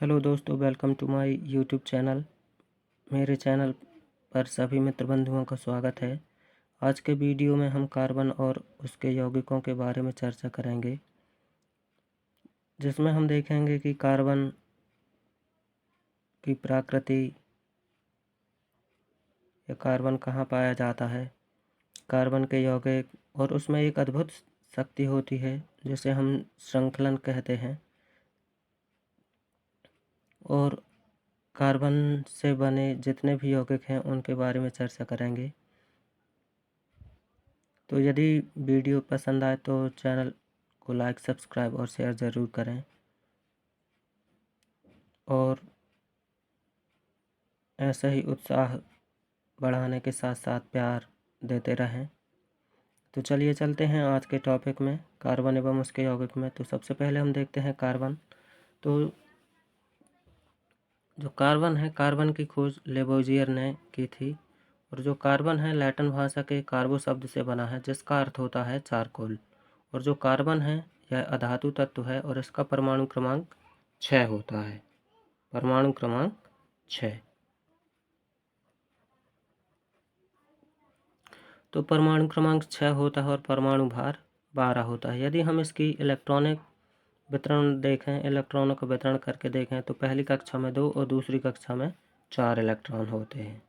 Hello दोस्तों, welcome to my YouTube channel. मेरे channel पर सभी मित्र बंधुओं का स्वागत है। आज के वीडियो में हम कार्बन और उसके यौगिकों के बारे में चर्चा करेंगे, जिसमें हम देखेंगे कि कार्बन की प्रकृति या कार्बन कहाँ पाया जाता है, कार्बन के यौगिक, और उसमें एक अद्भुत शक्ति होती है जिसे हम श्रृंखलन कहते हैं, और कार्बन से बने जितने भी यौगिक हैं उनके बारे में चर्चा करेंगे। तो यदि वीडियो पसंद आए तो चैनल को लाइक, सब्सक्राइब और शेयर ज़रूर करें, और ऐसा ही उत्साह बढ़ाने के साथ साथ प्यार देते रहें। तो चलिए चलते हैं आज के टॉपिक में, कार्बन एवं उसके यौगिक में। तो सबसे पहले हम देखते हैं कार्बन। तो जो कार्बन है, कार्बन की खोज लेबोजियर ने की थी, और जो कार्बन है लैटिन भाषा के कार्बो शब्द से बना है, जिसका अर्थ होता है चारकोल। और जो कार्बन है यह अधातु तत्व है और इसका परमाणु क्रमांक 6 होता है। परमाणु क्रमांक 6। तो परमाणु क्रमांक 6 होता है और परमाणु भार 12 होता है। यदि हम इसकी इलेक्ट्रॉनिक वितरण देखें, इलेक्ट्रॉनों का वितरण करके देखें, तो पहली कक्षा में 2 और दूसरी कक्षा में 4 इलेक्ट्रॉन होते हैं।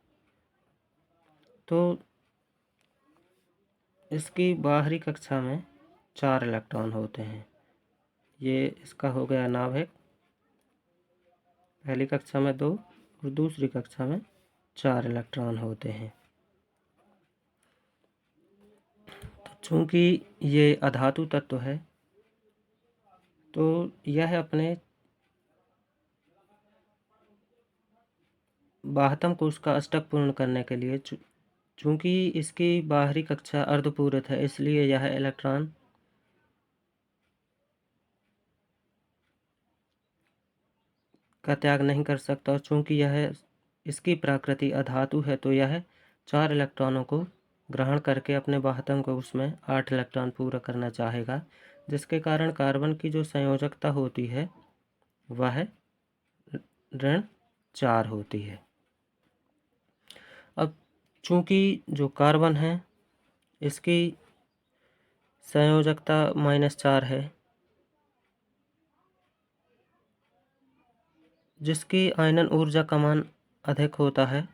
तो इसकी बाहरी कक्षा में 4 इलेक्ट्रॉन होते हैं। ये इसका हो गया नाभिक। पहली कक्षा में 2 और दूसरी कक्षा में 4 इलेक्ट्रॉन होते हैं। तो चूंकि ये अधातु तत्व है, तो यह अपने 72 कोष का अष्टक पूर्ण करने के लिए, चूंकि इसकी बाहरी कक्षा अर्धपूरित है, इसलिए यह इलेक्ट्रॉन का त्याग नहीं कर सकता। और चूंकि यह इसकी प्रकृति अधातु है, तो यह 4 इलेक्ट्रॉनों को ग्रहण करके अपने 72 को उसमें 8 इलेक्ट्रॉन पूरा करना चाहेगा, जिसके कारण कार्बन की जो संयोजकता होती है वह ऋण 4 होती है। अब चूंकि जो कार्बन है इसकी संयोजकता -4 है, जिसकी आयनन ऊर्जा का मान अधिक होता है।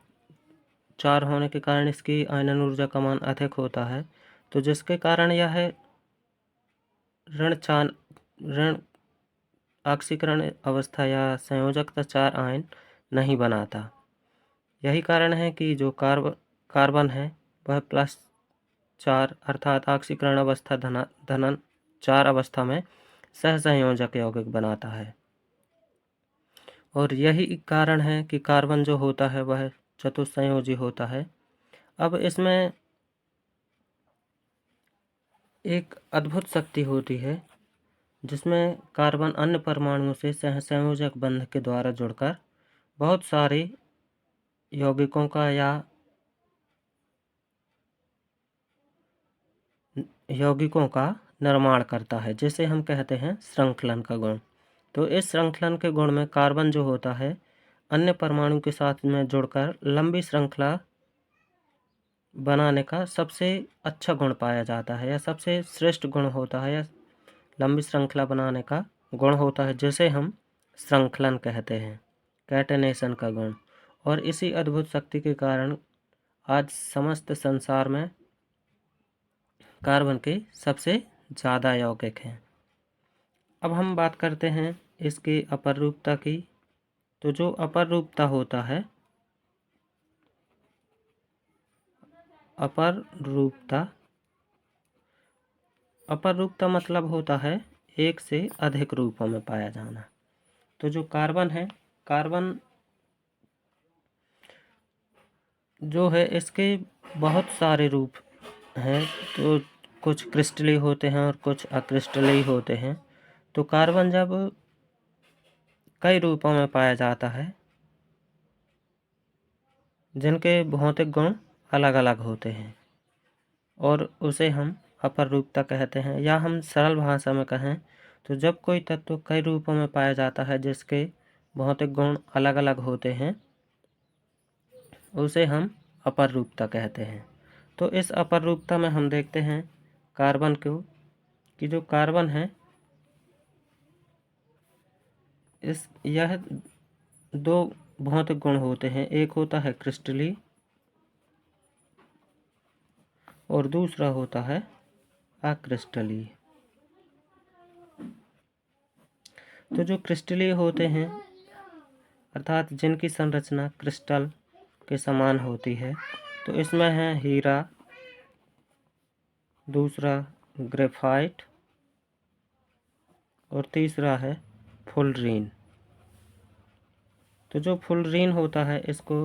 4 होने के कारण इसकी आयनन ऊर्जा का मान अधिक होता है, तो जिसके कारण यह ऋण ऑक्सीकरण अवस्था या संयोजकता 4 आयन नहीं बनाता। यही कारण है कि जो कार्बन है वह +4 अर्थात ऑक्सीकरण अवस्था धनन 4 अवस्था में सहसंयोजक यौगिक बनाता है। और यही कारण है कि कार्बन जो होता है वह चतुस्संयोजी होता है। अब इसमें एक अद्भुत शक्ति होती है, जिसमें कार्बन अन्य परमाणुओं से सहसंयोजक बंध के द्वारा जुड़कर बहुत सारे यौगिकों का या यौगिकों का निर्माण करता है, जिसे हम कहते हैं श्रृंखलन का गुण। तो इस श्रृंखलन के गुण में कार्बन जो होता है अन्य परमाणु के साथ में जुड़कर लंबी श्रृंखला बनाने का सबसे अच्छा गुण पाया जाता है, या सबसे श्रेष्ठ गुण होता है, या लंबी श्रृंखला बनाने का गुण होता है, जिसे हम श्रृंखलन कहते हैं, कैटेनेशन का गुण। और इसी अद्भुत शक्ति के कारण आज समस्त संसार में कार्बन के सबसे ज़्यादा यौगिक हैं। अब हम बात करते हैं इसकी अपर रूपता की। तो जो अपर रूपता होता है, अपर रूपता मतलब होता है एक से अधिक रूपों में पाया जाना। तो जो कार्बन है, कार्बन जो है इसके बहुत सारे रूप हैं। तो कुछ क्रिस्टलीय होते हैं और कुछ अक्रिस्टलीय होते हैं। तो कार्बन जब कई रूपों में पाया जाता है, जिनके भौतिक गुण अलग अलग होते हैं, और उसे हम अपर रूपता कहते हैं। या हम सरल भाषा में कहें तो जब कोई तत्व कई रूपों में पाया जाता है, जिसके भौतिक गुण अलग अलग होते हैं उसे हम अपर रूपता कहते हैं। तो इस अपर रूपता में हम देखते हैं कार्बन को, कि जो कार्बन है यह दो भौतिक गुण होते हैं, एक होता है क्रिस्टलीय और दूसरा होता है अक्रिस्टलीय। तो जो क्रिस्टलीय होते हैं अर्थात जिनकी संरचना क्रिस्टल के समान होती है, तो इसमें है हीरा, दूसरा ग्रेफाइट और तीसरा है फुलरीन। तो जो फुलरीन होता है इसको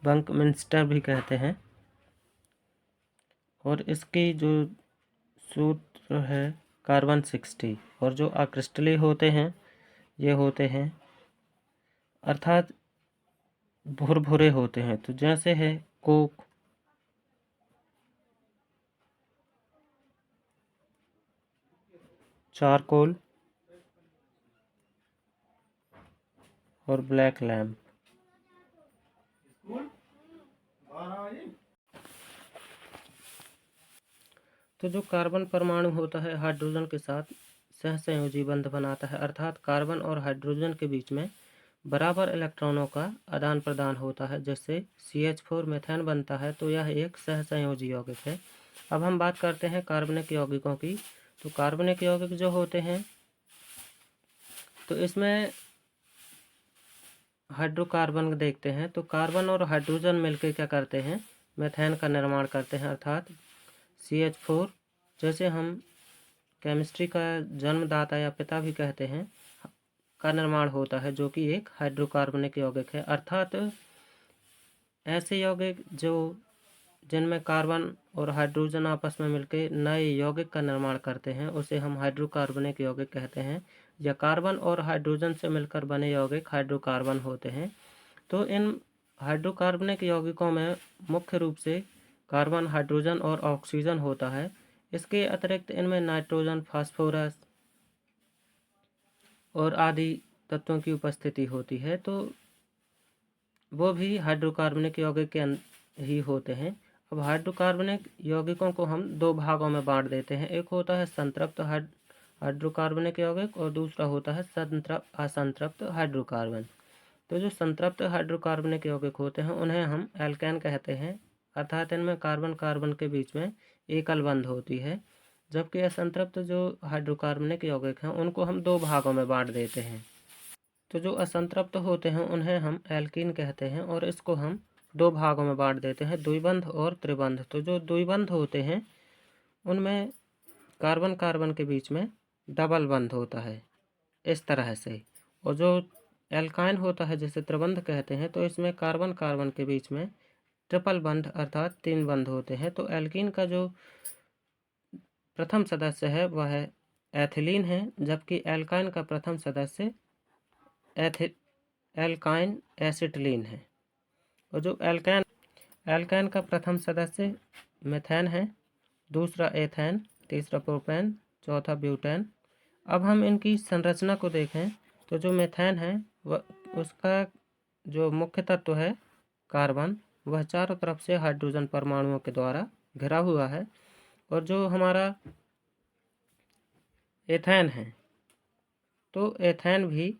बंकमिंस्टर भी कहते हैं और इसकी जो सूत्र है कार्बन 60। और जो अक्रिस्टलीय होते हैं ये होते हैं अर्थात भुरभुरे होते हैं। तो जैसे है कोक, चारकोल और ब्लैक लैम्प। तो जो कार्बन परमाणु होता है हाइड्रोजन के साथ सहसंयोजी बंध बनाता है, अर्थात कार्बन और हाइड्रोजन के बीच में बराबर इलेक्ट्रॉनों का आदान प्रदान होता है, जिससे CH4 मीथेन बनता है। तो यह एक सहसंयोजी यौगिक है। अब हम बात करते हैं कार्बनिक यौगिकों की। तो कार्बनिक यौगिक जो होते हैं तो इसमें हाइड्रोकार्बन देखते हैं। तो कार्बन और हाइड्रोजन मिलकर क्या करते हैं, मीथेन का निर्माण करते हैं, अर्थात CH4, जैसे हम केमिस्ट्री का जन्मदाता या पिता भी कहते हैं, का निर्माण होता है, जो कि एक हाइड्रोकार्बनिक यौगिक है। अर्थात ऐसे यौगिक जिनमें कार्बन और हाइड्रोजन आपस में मिलकर नए यौगिक का निर्माण करते हैं उसे हम हाइड्रोकार्बनिक यौगिक कहते हैं, या कार्बन और हाइड्रोजन से मिलकर बने यौगिक हाइड्रोकार्बन होते हैं। तो इन हाइड्रोकार्बनिक यौगिकों में मुख्य रूप से कार्बन, हाइड्रोजन और ऑक्सीजन होता है। इसके अतिरिक्त इनमें नाइट्रोजन, फास्फोरस और आदि तत्वों की उपस्थिति होती है। तो वो भी हाइड्रोकार्बनिक यौगिक के ही होते हैं। अब हाइड्रोकार्बनिक यौगिकों को हम दो भागों में बांट देते हैं, एक होता है संतृप्त हाइड्रोकार्बनिक यौगिक और दूसरा होता है असंतृप्त हाइड्रोकार्बन। तो जो संतृप्त हाइड्रोकार्बनिक यौगिक होते हैं उन्हें हम एल्केन कहते हैं, अर्थात इनमें कार्बन कार्बन के बीच में एकल बंध होती है। जबकि असंतृप्त जो हाइड्रोकार्बनिक यौगिक हैं उनको हम दो भागों में बांट देते हैं। तो जो असंतृप्त होते हैं उन्हें हम एल्कीन कहते हैं और इसको हम दो भागों में बांट देते हैं, द्विबंध और त्रिबंध। तो जो द्विबंध होते हैं उनमें कार्बन कार्बन के बीच में डबल बंध होता है इस तरह से, और जो एल्काइन होता है जिसे त्रिबंध कहते हैं तो इसमें कार्बन कार्बन के बीच में ट्रिपल बंध अर्थात तीन बंध होते हैं। तो एल्कीन का जो प्रथम सदस्य है वह एथिलीन है, जबकि एल्काइन का प्रथम सदस्य एल्काइन एसिटिलीन है। और जो एल्काइन का प्रथम सदस्य मीथेन है, दूसरा एथेन, तीसरा प्रोपेन, चौथा ब्यूटेन। अब हम इनकी संरचना को देखें तो जो मीथेन है वह उसका जो मुख्य तत्व है कार्बन, वह चारों तरफ से हाइड्रोजन परमाणुओं के द्वारा घिरा हुआ है। और जो हमारा एथेन है तो एथेन भी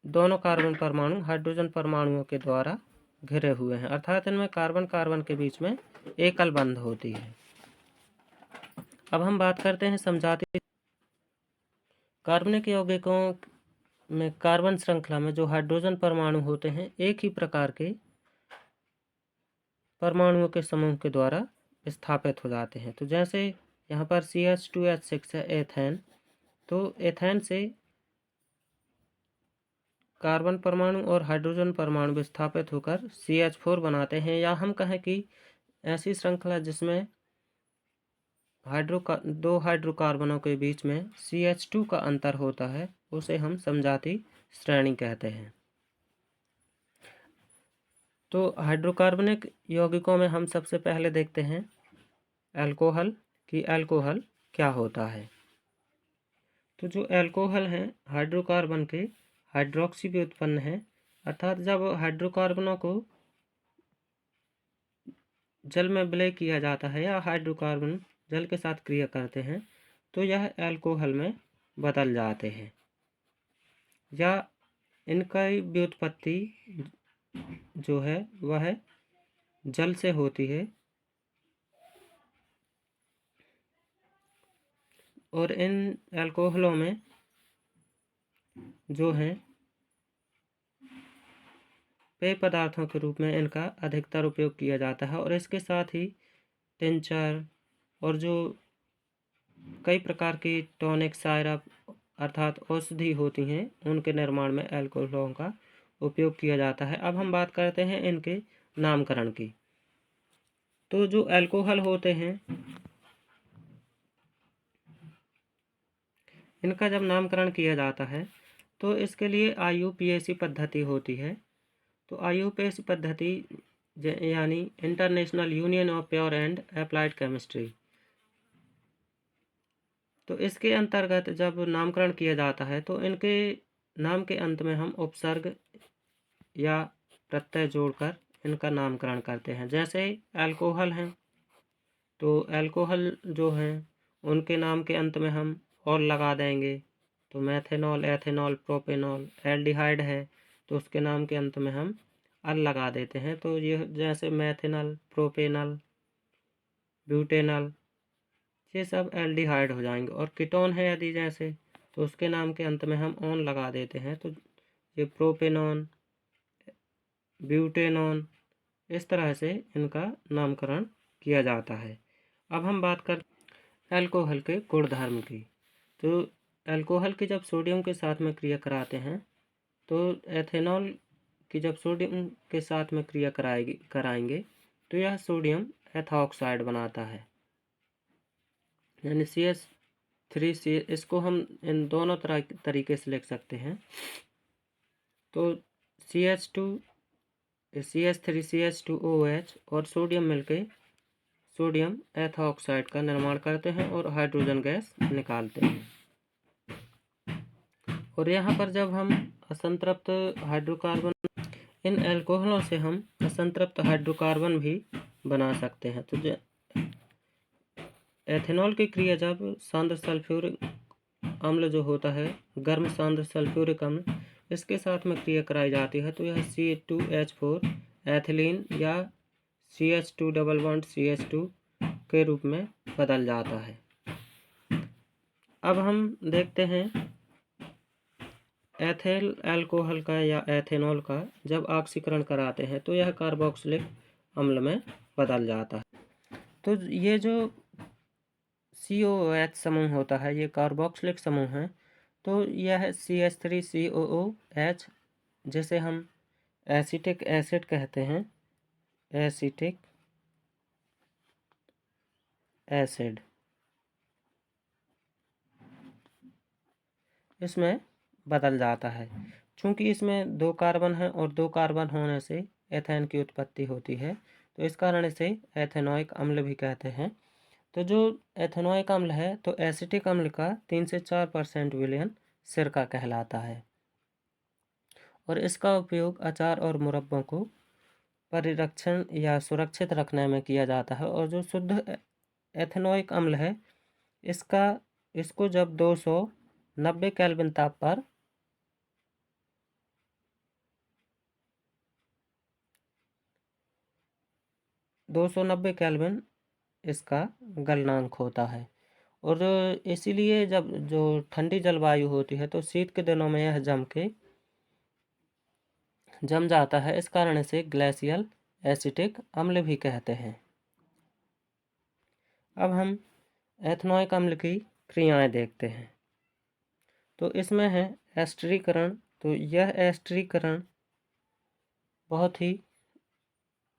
दोनों कार्बन परमाणु हाइड्रोजन परमाणुओं के द्वारा घिरे हुए हैं, अर्थात इनमें कार्बन कार्बन के बीच में एकल बंध होती है। अब हम बात करते हैं समजातीय कार्बनिक यौगिकों में कार्बन श्रृंखला में जो हाइड्रोजन परमाणु होते हैं एक ही प्रकार के परमाणुओं के समूह के द्वारा स्थापित हो जाते हैं। तो जैसे यहाँ पर CH2H6 है एथेन, तो एथेन से कार्बन परमाणु और हाइड्रोजन परमाणु विस्थापित होकर CH4 बनाते हैं, या हम कहें कि ऐसी श्रृंखला जिसमें दो हाइड्रोकार्बनों के बीच में CH2 का अंतर होता है उसे हम समजातीय श्रेणी कहते हैं। तो हाइड्रोकार्बनिक यौगिकों में हम सबसे पहले देखते हैं अल्कोहल, कि अल्कोहल क्या होता है। तो जो अल्कोहल हैं हाइड्रोकार्बन के हाइड्रोक्सी भी उत्पन्न है, अर्थात जब हाइड्रोकार्बनों को जल में विलय किया जाता है या हाइड्रोकार्बन जल के साथ क्रिया करते हैं तो यह अल्कोहल में बदल जाते हैं, या इनका व्युत्पत्ति जो है वह जल से होती है। और इन अल्कोहलों में जो हैं पेय पदार्थों के रूप में इनका अधिकतर उपयोग किया जाता है, और इसके साथ ही टिंचर और जो कई प्रकार की टॉनिक सायरप अर्थात औषधि होती हैं उनके निर्माण में अल्कोहलों का उपयोग किया जाता है। अब हम बात करते हैं इनके नामकरण की। तो जो अल्कोहल होते हैं इनका जब नामकरण किया जाता है तो इसके लिए IUPAC पद्धति होती है। तो IUPAC पद्धति यानी international union of pure and applied chemistry, तो इसके अंतर्गत जब नामकरण किया जाता है तो इनके नाम के अंत में हम उपसर्ग या प्रत्यय जोड़कर इनका नामकरण करते हैं। जैसे अल्कोहल हैं तो अल्कोहल जो हैं उनके नाम के अंत में हम और लगा देंगे, तो मेथेनॉल, एथेनॉल, प्रोपेनॉल। एल्डिहाइड है तो उसके नाम के अंत में हम अल लगा देते हैं, तो ये जैसे मेथेनल, प्रोपेनल, ब्यूटेनल, ये सब एल्डिहाइड हो जाएंगे। और कीटोन है यदि जैसे तो उसके नाम के अंत में हम ऑन लगा देते हैं, तो ये प्रोपेनॉन, ब्यूटेनॉन, इस तरह से इनका नामकरण किया जाता है। अब हम बात कर अल्कोहल के गुणधर्म की। तो अल्कोहल की जब सोडियम के साथ में क्रिया कराते हैं तो एथेनॉल की जब सोडियम के साथ में क्रिया कराएंगे तो यह सोडियम एथॉक्साइड बनाता है, यानी CH3C। इसको हम इन दोनों तरीके से लिख सकते हैं। तो CH3CH2OH और सोडियम मिलके सोडियम एथॉक्साइड का निर्माण करते हैं और हाइड्रोजन गैस निकालते हैं। और यहाँ पर जब हम असंतृप्त हाइड्रोकार्बन, इन अल्कोहलों से हम असंतृप्त हाइड्रोकार्बन भी बना सकते हैं। तो एथेनॉल की क्रिया जब सांद्र सल्फ्यूरिक अम्ल जो होता है, गर्म सांद्र सल्फ्यूरिक अम्ल, इसके साथ में क्रिया कराई जाती है तो यह C2H4 एथिलीन या CH2 डबल बॉन्ड CH2 के रूप में बदल जाता है। अब हम देखते हैं एथेल अल्कोहल का या एथेनॉल का जब ऑक्सीकरण कराते हैं तो यह कार्बोक्सिलिक अम्ल में बदल जाता है। तो ये जो COOH समूह होता है ये कार्बोक्सिलिक समूह है। तो यह CH3COOH जिसे हम एसिटिक एसिड कहते हैं, एसिटिक एसिड, इसमें बदल जाता है। चूंकि इसमें 2 कार्बन हैं और 2 कार्बन होने से एथेन की उत्पत्ति होती है, तो इस कारण इसे एथेनोइक अम्ल भी कहते हैं। तो जो एथेनोइक अम्ल है तो एसिटिक अम्ल का 3 से 4% विलयन सिरका कहलाता है, और इसका उपयोग अचार और मुरब्बों को परिरक्षण या सुरक्षित रखने में किया जाता है। और जो शुद्ध एथेनोइक अम्ल है इसको जब 290 केल्विन ताप पर 290 केल्विन इसका गलनांक होता है। और इसीलिए जब जो ठंडी जलवायु होती है तो शीत के दिनों में यह जम जाता है, इस कारण इसे ग्लेशियल एसिटिक अम्ल भी कहते हैं। अब हम एथेनोइक अम्ल की क्रियाएं देखते हैं। तो इसमें है एस्टरीकरण। तो यह एस्टरीकरण बहुत ही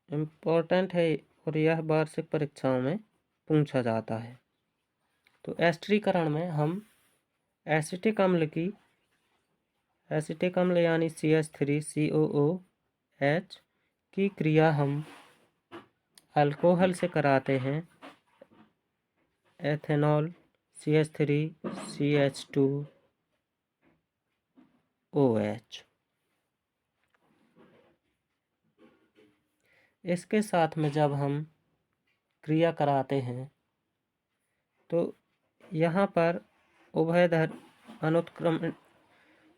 इम्पोर्टेंट है और यह वार्षिक परीक्षाओं में पूछा जाता है। तो एस्टरीकरण में हम एसिटिक अम्ल यानी CH3COOH की क्रिया हम अल्कोहल से कराते हैं, एथेनॉल CH3CH2OH। इसके साथ में जब हम क्रिया कराते हैं तो यहाँ पर उभयधर्मी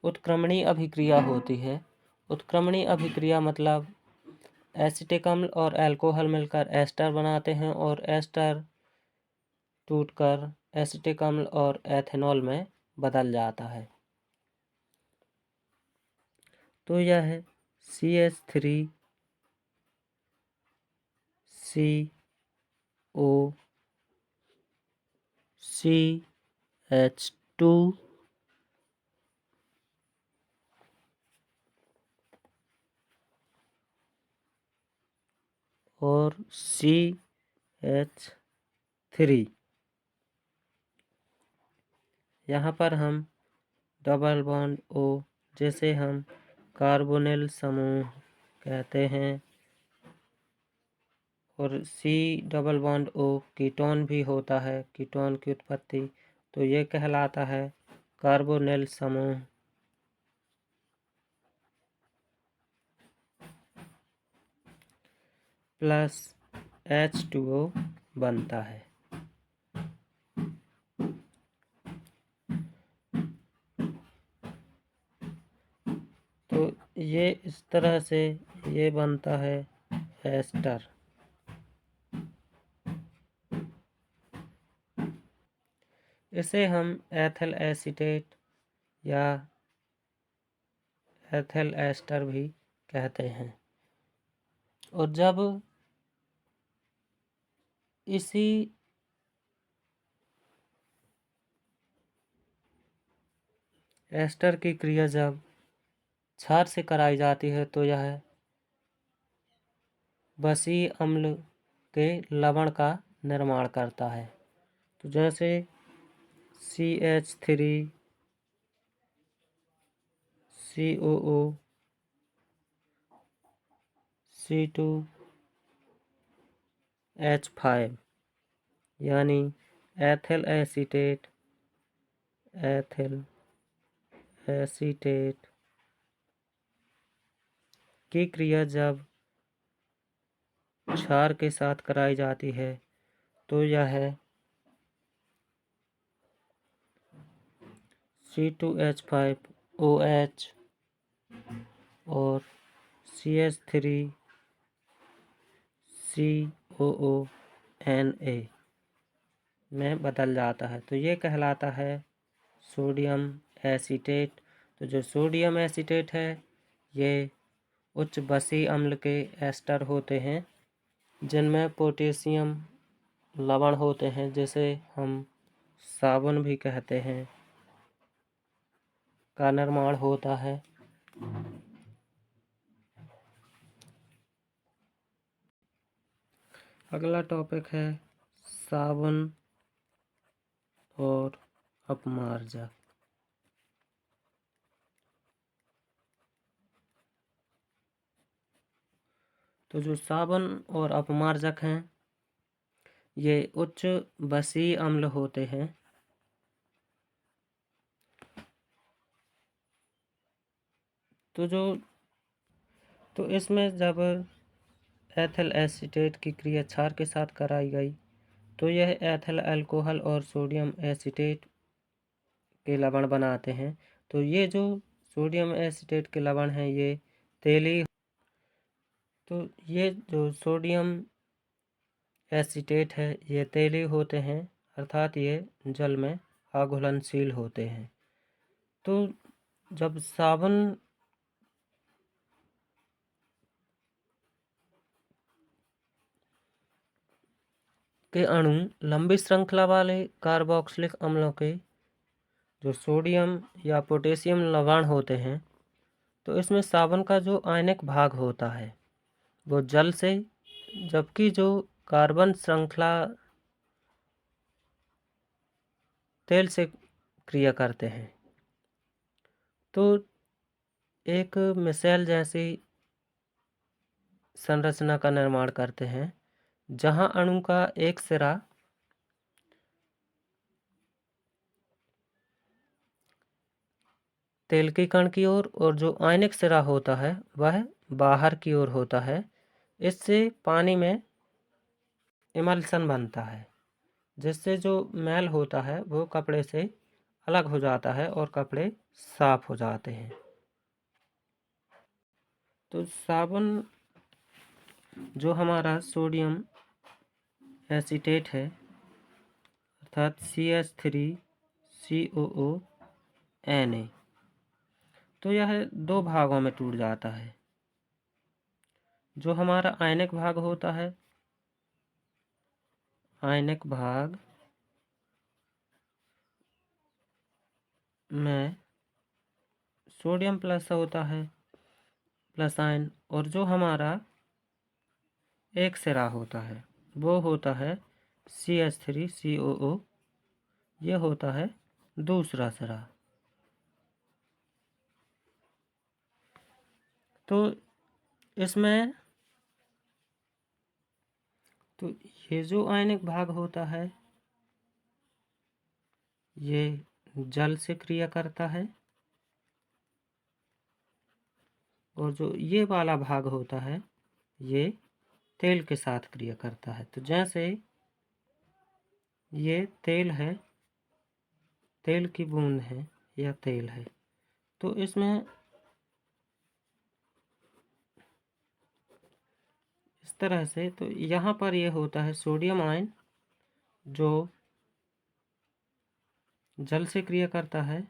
उत्क्रमणीय अभिक्रिया होती है। उत्क्रमणीय अभिक्रिया मतलब एसिटिक अम्ल और अल्कोहल मिलकर एस्टर बनाते हैं और एस्टर टूटकर एसिटिक अम्ल और एथेनॉल में बदल जाता है। तो यह है CH3COCH2 और CH3। यहाँ पर हम डबल बॉन्ड O, जैसे हम कार्बोनिल समूह कहते हैं, और C double bond O ketone भी होता है, कीटोन की उत्पत्ति, तो ये कहलाता है कार्बोनिल समूह। प्लस H2O बनता है। तो ये इस तरह से ये बनता है एस्टर। इसे हम एथिल एसीटेट या एथिल एस्टर भी कहते हैं। और जब इसी एस्टर की क्रिया जब क्षार से कराई जाती है तो यह बसी अम्ल के लवण का निर्माण करता है। तो जैसे CH3COO C2H5 यानी एथिल एसीटेट की क्रिया जब क्षार के साथ कराई जाती है तो यह C2H5OH और CH3COONA में बदल जाता है। तो ये कहलाता है सोडियम एसीटेट। तो जो सोडियम एसीटेट है ये उच्च बसी अम्ल के एस्टर होते हैं जिनमें पोटेशियम लवण होते हैं, जिसे हम साबुन भी कहते हैं, का निर्माण होता है। अगला टॉपिक है साबुन और अपमार्जक। तो जो साबुन और अपमार्जक हैं ये उच्च बसी अम्ल होते हैं। तो इसमें जब एथिल एसीटेट की क्रिया क्षार के साथ कराई गई तो यह एथिल अल्कोहल और सोडियम एसीटेट के लवण बनाते हैं। तो ये जो सोडियम एसीटेट के लवण हैं ये तेली। तो ये जो सोडियम एसीटेट है ये तेली होते हैं, अर्थात ये जल में अघुलनशील होते हैं। तो जब साबुन के अणु लंबी श्रृंखला वाले कार्बोक्सिलिक अम्लों के जो सोडियम या पोटेशियम लवण होते हैं तो इसमें साबुन का जो आयनिक भाग होता है वो जल से, जबकि जो कार्बन श्रृंखला तेल से क्रिया करते हैं। तो एक मिसाइल जैसी संरचना का निर्माण करते हैं जहां अणु का एक सिरा तेल के कण की ओर और जो आयनिक सिरा होता है वह बाहर की ओर होता है। इससे पानी में इमल्सन बनता है, जिससे जो मैल होता है वो कपड़े से अलग हो जाता है और कपड़े साफ हो जाते हैं। तो साबुन जो हमारा सोडियम एसीटेट है अर्थात CH3COO Na, तो यह दो भागों में टूट जाता है। जो हमारा आयनिक भाग होता है, आयनिक भाग में सोडियम प्लस होता है, प्लस आयन, और जो हमारा एक सिरा होता है वो होता है CH3COO, ये होता है दूसरा सिरा। तो इसमें तो ये जो आयनिक भाग होता है ये जल से क्रिया करता है, और जो ये वाला भाग होता है ये तेल के साथ क्रिया करता है। तो जैसे ये तेल है, तेल की बूंद है या तेल है, तो इसमें इस तरह से, तो यहाँ पर ये होता है सोडियम आयन जो जल से क्रिया करता है,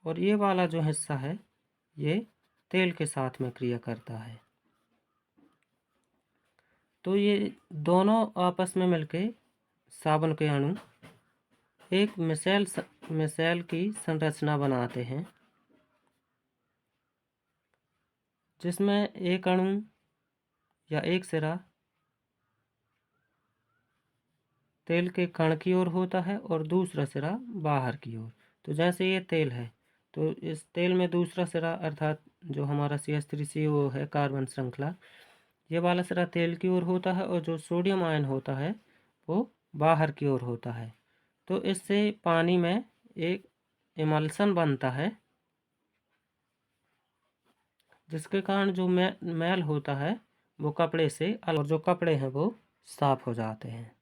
और ये वाला जो हिस्सा है ये तेल के साथ में क्रिया करता है। तो ये दोनों आपस में मिलके साबुन के अणु एक मिसेल की संरचना बनाते हैं, जिसमें एक अणु या एक सिरा तेल के कण की ओर होता है और दूसरा सिरा बाहर की ओर। तो जैसे ये तेल है तो इस तेल में दूसरा सिरा अर्थात जो हमारा CH3CO है कार्बन श्रृंखला, ये वाला सिरा तेल की ओर होता है और जो सोडियम आयन होता है वो बाहर की ओर होता है। तो इससे पानी में एक इमल्सन बनता है, जिसके कारण जो मैल होता है वो कपड़े से अलग, और जो कपड़े हैं वो साफ हो जाते हैं।